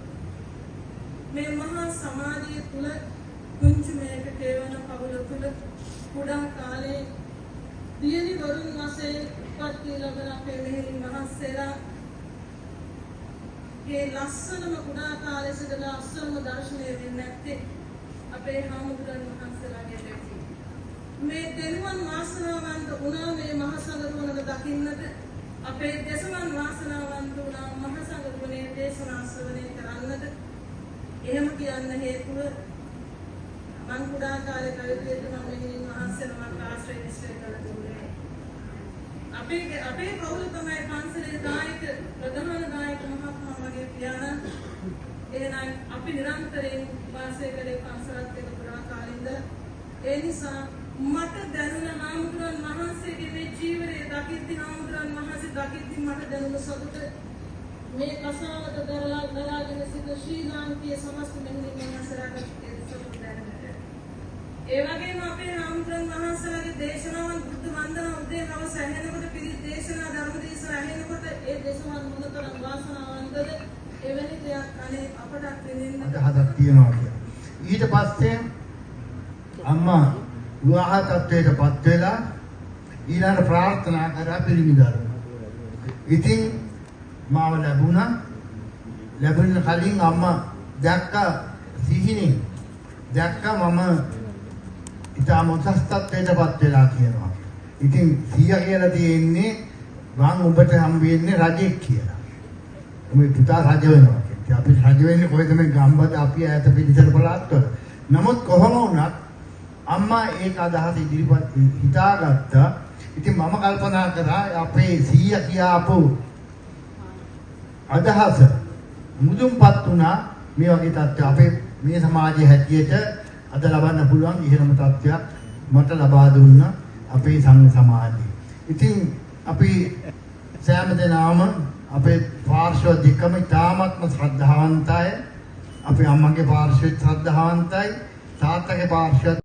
මේ මහා සමාජය තුල පුංචි මේක කේවන පවුල තුල කුඩා කාලේ දියණි වරුන් වශයෙන් උපත් ලැබෙන අපේ මෙහෙණින් වහන්සේලා ඒ ලස්සනම කුඩා කාලේ සිටලා අස්සම දර්ශනය වෙන්නේ නැත්තේ අපේ හාමුදුරන් වහන්සේලාගේ දෙවි. මේ දෙනුවන් වාසනාවන්ත වුණා මේ මහ සංඝරුවනට දකින්නට අපේ දේශවන් වාසනාවන්ත වුණා මහ සංඝරුවනේ දේශනා ශ්‍රවණය කරන්නට. එහෙම කියන්න හේතුව මං කුඩා කාලේ කවිදේට මම මෙහෙණින් වහන්සේනමට ආශ්‍රය ඉස්තර කළ දුන්නේ. අපේ පවුල තමයි පන්සලේ නායක ප්‍රධාන නායක මහත්මයා මගේ පියාණන්. එහෙනම් අපි නිරන්තරයෙන් වාසය කළේ පන්සලත් එක්ක පුරා කාලින්ද. ඒ නිසා මට දැනුණ හාමුදුරන් වහන්සේගේ මේ ජීවිතයේ දකිද්දි හාමුදුරන් වහන්සේ දකිද්දි මට දැනුණ සතුට මේ කසාවත දරලාගෙන සිට ශ්‍රී ලාංකීය සමස්ත මෙහෙණින් වහන්සේලාට සතුට දැනෙනවා. ඒ වගේම අපේ හාමුදුරන් වහන්සේලාගේ දේශනාවන් බුද්ධ වන්දනා උදේ හවස ඇහෙනකොට පිරිත් දේශනා ධර්ම දේශනා ඇහෙනකොට ඒ දේශනාවන් මොනතරම් වාසනාවන්තද එවැනි දෙයක් අනේ අපට විඳින්න අදහසක් තියනවා කියලා. ඊට පස්සේ අම්මා විවාහ තත්ත්වයටපත් වෙලා ඊළඟ ප්‍රාර්ථනා කරා පිරිමිදරු. ඉතින් මාව ලැබුණා. ලැබෙන්න කලින් අම්මා දැක්ක සිහිනේ දැක්ක මම ඉතාම උසස් තත්ත්වයටපත් වෙලා කියනවා. ඉතින් සීයා කියලා තියෙන්නේ වන් ඔබට හම් වෙන්නේ රජෙක් කියලා. මේ පුතා රජ වෙනවා. අපි රජ වෙන්නේ කොහෙද මේ ගම්බද අපි ඈත පිටිසර පළාත්වල. නමුත් කොහොම වුණත් අම්මා ඒක අදහස ඉදිරිපත් හිතාගත්තා. ඉතින් මම කල්පනා කරා අපේ සීයා කියාපු අදහස මුදුන්පත් වුණා මේ වගේ තත්ත්ව අපේ මේ සමාජයේ හැටියට අද ලබන්න පුළුවන් ඉහළම තත්ත්වයක් මට ලබා දුන්නා අපේ සංඝ සමාජය. ඉතින් අපි සෑම දෙනාම අපේ පාර්ශ්ව දෙකම ඉතාමත්ම ශ්‍රද්ධාවන්තයි. අපේ අම්මගේ පාර්ශ්වෙත් ශ්‍රද්ධාවන්තයි. තාත්තගේ පාර්ශ්වෙත්